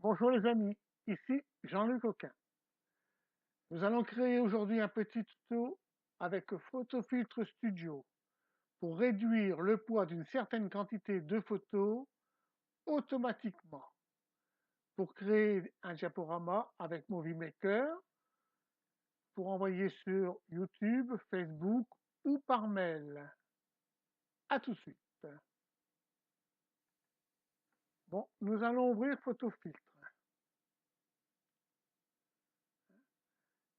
Bonjour les amis, ici Jean-Luc Auquin. Nous allons créer aujourd'hui un petit tuto avec Photofiltre Studio pour réduire le poids d'une certaine quantité de photos automatiquement. Pour créer un diaporama avec Movie Maker, pour envoyer sur YouTube, Facebook ou par mail. A tout de suite. Bon, nous allons ouvrir Photofiltre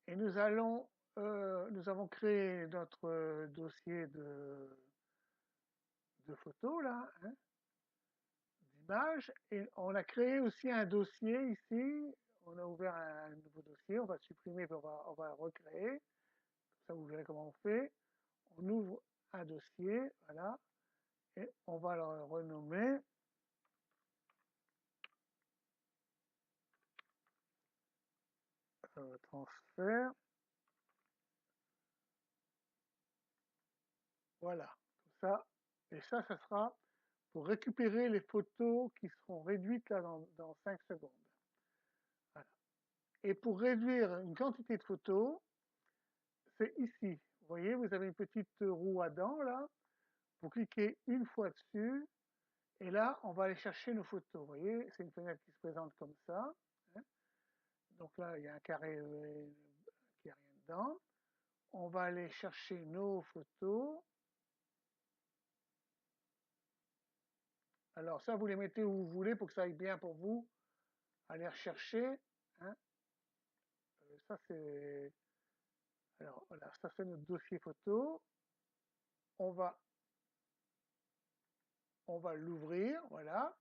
et nous avons créé notre dossier de photos là, hein, d'images, et on a créé aussi un dossier ici. On a ouvert un nouveau dossier, on va supprimer, puis on va recréer. Comme ça, vous verrez comment on fait. On ouvre un dossier, voilà, et on va le renommer transfert. Voilà, comme ça. Et ça sera pour récupérer les photos qui seront réduites là dans 5 secondes. Voilà. Et pour réduire une quantité de photos, c'est ici. Vous voyez, vous avez une petite roue à dents là. Vous cliquez une fois dessus et là, on va aller chercher nos photos. Vous voyez, c'est une fenêtre qui se présente comme ça, hein. Donc là, il y a un carré qui n'a rien dedans. On va aller chercher nos photos. Alors ça, vous les mettez où vous voulez pour que ça aille bien pour vous. Aller rechercher, hein. Ça, c'est... Alors voilà, ça c'est notre dossier photo. On va, on va l'ouvrir, voilà. Alors,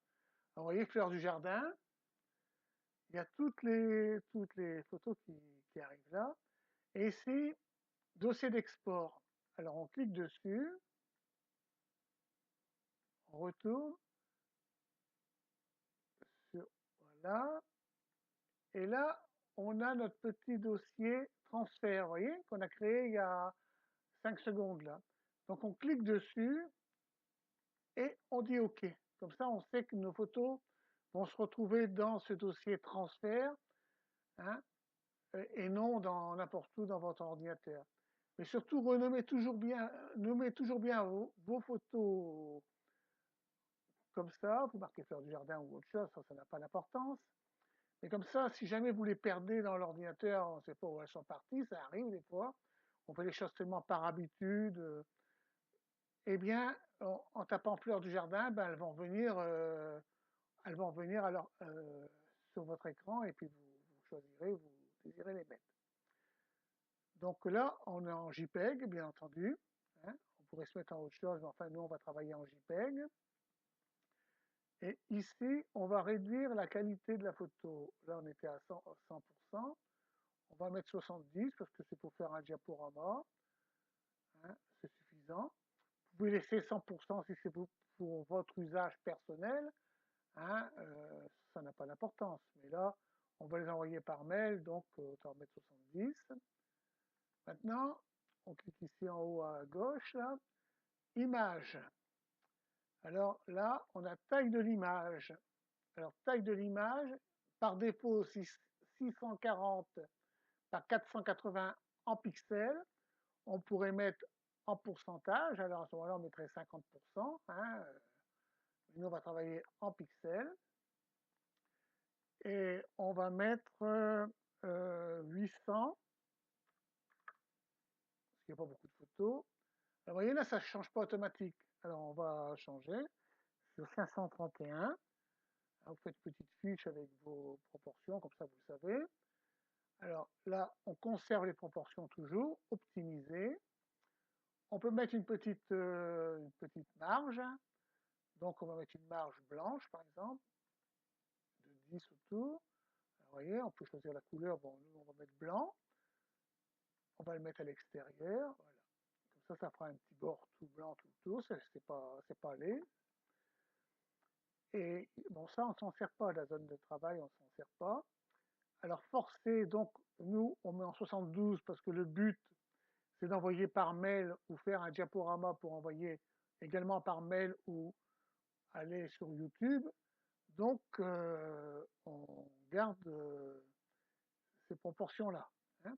vous voyez, fleurs du jardin. Il y a toutes les photos qui arrivent là. Et ici, dossier d'export. Alors on clique dessus, on retourne sur voilà, et là on a notre petit dossier transfert, vous voyez, qu'on a créé il y a 5 secondes là. Donc on clique dessus et on dit OK. Comme ça on sait que nos photos vont se retrouver dans ce dossier transfert, hein, et non dans n'importe où dans votre ordinateur. Mais surtout, nommez toujours bien vos photos comme ça. Vous marquez fleur du jardin ou autre chose, ça n'a pas d'importance. Mais comme ça, si jamais vous les perdez dans l'ordinateur, on ne sait pas où elles sont parties, ça arrive des fois. On fait les choses tellement par habitude. Eh bien, en tapant fleur du jardin, ben, elles vont venir alors, sur votre écran et puis vous choisirez, vous désirez les mettre. Donc là, on est en JPEG, bien entendu, hein. On pourrait se mettre en autre chose, mais enfin, nous, on va travailler en JPEG. Et ici, on va réduire la qualité de la photo. Là, on était à 100%. On va mettre 70 parce que c'est pour faire un diaporama, hein, c'est suffisant. Vous pouvez laisser 100% si c'est pour votre usage personnel, hein, ça n'a pas d'importance. Mais là, on va les envoyer par mail, donc autant mettre 70. Maintenant, on clique ici en haut à gauche, là, image. Alors là, on a taille de l'image. Alors, taille de l'image, par défaut, 640 par 480 en pixels. On pourrait mettre en pourcentage. Alors, à ce moment-là, on mettrait 50%, hein. Mais nous, on va travailler en pixels. Et on va mettre 800, parce qu'il n'y a pas beaucoup de photos. Alors, vous voyez, là, ça ne change pas automatique. Alors, on va changer sur 531. Vous faites une petite fiche avec vos proportions, comme ça, vous le savez. Alors là, on conserve les proportions toujours, optimiser. On peut mettre une petite marge. Donc on va mettre une marge blanche, par exemple, de 10 autour. Alors, vous voyez, on peut choisir la couleur. Bon, nous, on va mettre blanc. On va le mettre à l'extérieur. Voilà. Comme ça fera un petit bord tout blanc tout autour. C'est pas laid. Et bon, ça, on ne s'en sert pas. La zone de travail, on ne s'en sert pas. Alors forcer, donc, nous, on met en 72 parce que le but, c'est d'envoyer par mail ou faire un diaporama pour envoyer également par mail ou aller sur YouTube. Donc, on garde ces proportions-là. Hein.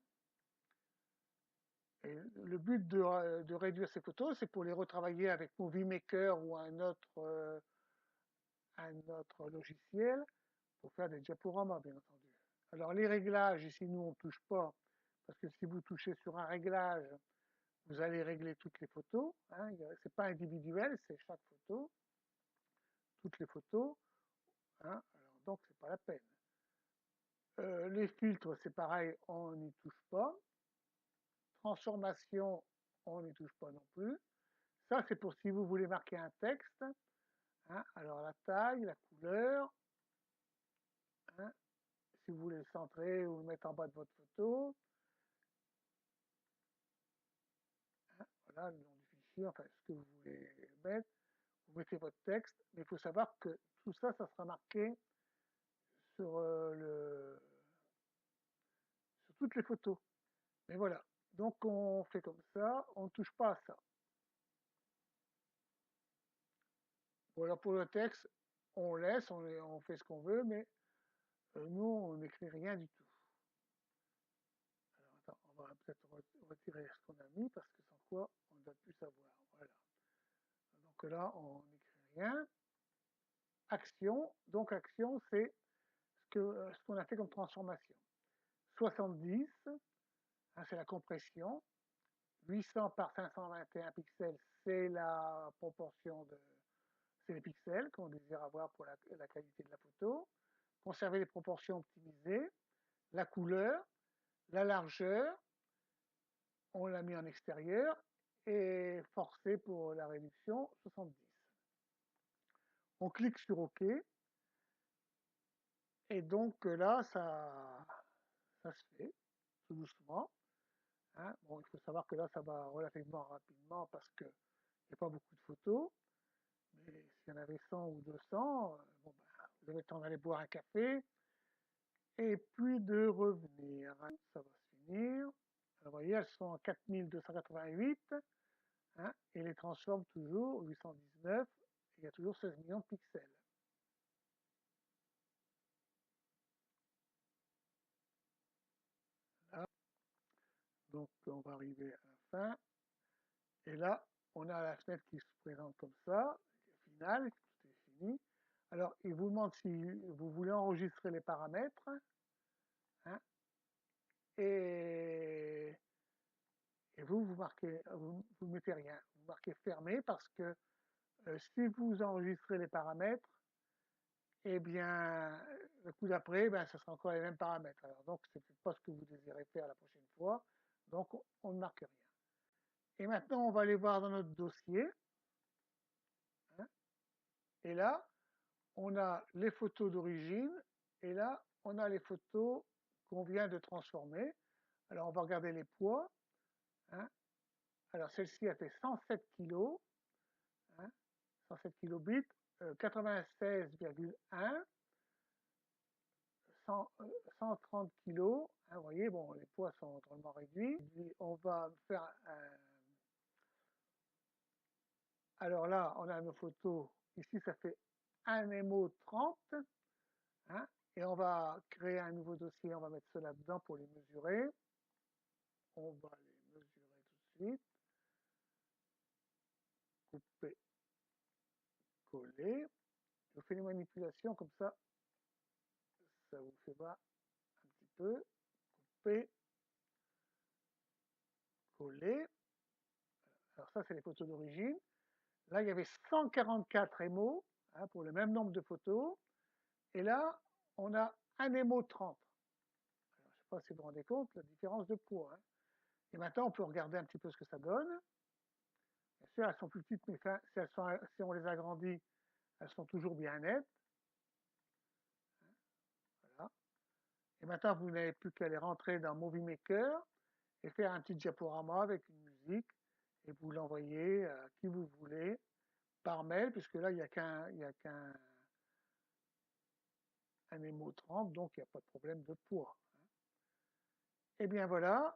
Et le but de réduire ces photos, c'est pour les retravailler avec Movie Maker ou un autre logiciel pour faire des diaporamas, bien entendu. Alors les réglages, ici nous on ne touche pas, parce que si vous touchez sur un réglage, vous allez régler toutes les photos. Hein, c'est pas individuel, c'est chaque photo, toutes les photos. Hein, alors donc c'est pas la peine. Les filtres, c'est pareil, on n'y touche pas. Transformation, on n'y touche pas non plus. Ça, c'est pour si vous voulez marquer un texte. Hein, alors la taille, la couleur. Hein, si vous voulez le centrer ou le mettre en bas de votre photo. Hein, voilà le nom du fichier, enfin ce que vous voulez mettre. Vous mettez votre texte, mais il faut savoir que tout ça, ça sera marqué sur, sur toutes les photos. Mais voilà, donc on fait comme ça, on ne touche pas à ça. Voilà pour le texte, on laisse, on fait ce qu'on veut, mais nous, on n'écrit rien du tout. Alors attends, on va peut-être retirer ce qu'on a mis, parce que sans quoi, on ne doit plus savoir. Voilà. Donc là, on n'écrit rien. Action, donc action, c'est ce qu'on a fait comme transformation. 70, hein, c'est la compression. 800 par 521 pixels, c'est la proportion c'est les pixels qu'on désire avoir pour la qualité de la photo. Conserver les proportions optimisées. La couleur, la largeur, on l'a mis en extérieur. Et forcé pour la réduction, 70. On clique sur OK. Et donc là, ça se fait tout doucement. Hein. Bon, il faut savoir que là, ça va relativement rapidement parce qu'il n'y a pas beaucoup de photos. Mais s'il y en avait 100 ou 200, bon, ben, vous avez le temps d'aller boire un café et puis de revenir. Ça va se finir. Alors, vous voyez, elles sont en 4288 hein, et les transforme toujours 819 et il y a toujours 16 millions de pixels. Là, donc on va arriver à la fin. Et là, on a la fenêtre qui se présente comme ça, finale, tout est fini. Alors, il vous demande si vous voulez enregistrer les paramètres. Hein, et, et vous marquez, vous mettez rien. Vous marquez fermé parce que si vous enregistrez les paramètres, eh bien, le coup d'après, ben, ce sera encore les mêmes paramètres. Alors, donc, c'est peut-être pas ce que vous désirez faire la prochaine fois. Donc, on ne marque rien. Et maintenant, on va aller voir dans notre dossier. Hein, et là, on a les photos d'origine. Et là, on a les photos qu'on vient de transformer. Alors, on va regarder les poids. Hein. Alors, celle-ci a fait 107 kg. Hein, 107 kilobits, 96,1, 130 kg. Hein, vous voyez, bon, les poids sont drôlement réduits. On va faire un... Alors là, on a nos photos. Ici, ça fait 1 MO 30. Hein, et on va créer un nouveau dossier. On va mettre cela dedans pour les mesurer. On va les mesurer tout de suite. Couper, coller. Je fais les manipulations comme ça vous fait voir un petit peu. Couper, coller. Alors ça, c'est les photos d'origine. Là, il y avait 144 émaux hein, pour le même nombre de photos. Et là, on a un émo 30. Alors, je ne sais pas si vous vous rendez compte, la différence de poids. Hein. Et maintenant, on peut regarder un petit peu ce que ça donne. Bien sûr, elles sont plus petites, mais si on les agrandit, elles sont toujours bien nettes. Voilà. Et maintenant, vous n'avez plus qu'à les rentrer dans Movie Maker et faire un petit diaporama avec une musique et vous l'envoyez à qui vous voulez par mail, puisque là, il n'y a qu'un émo 30, donc il n'y a pas de problème de poids. Et bien voilà,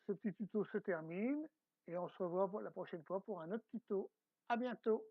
ce petit tuto se termine et on se revoit pour la prochaine fois pour un autre tuto. À bientôt.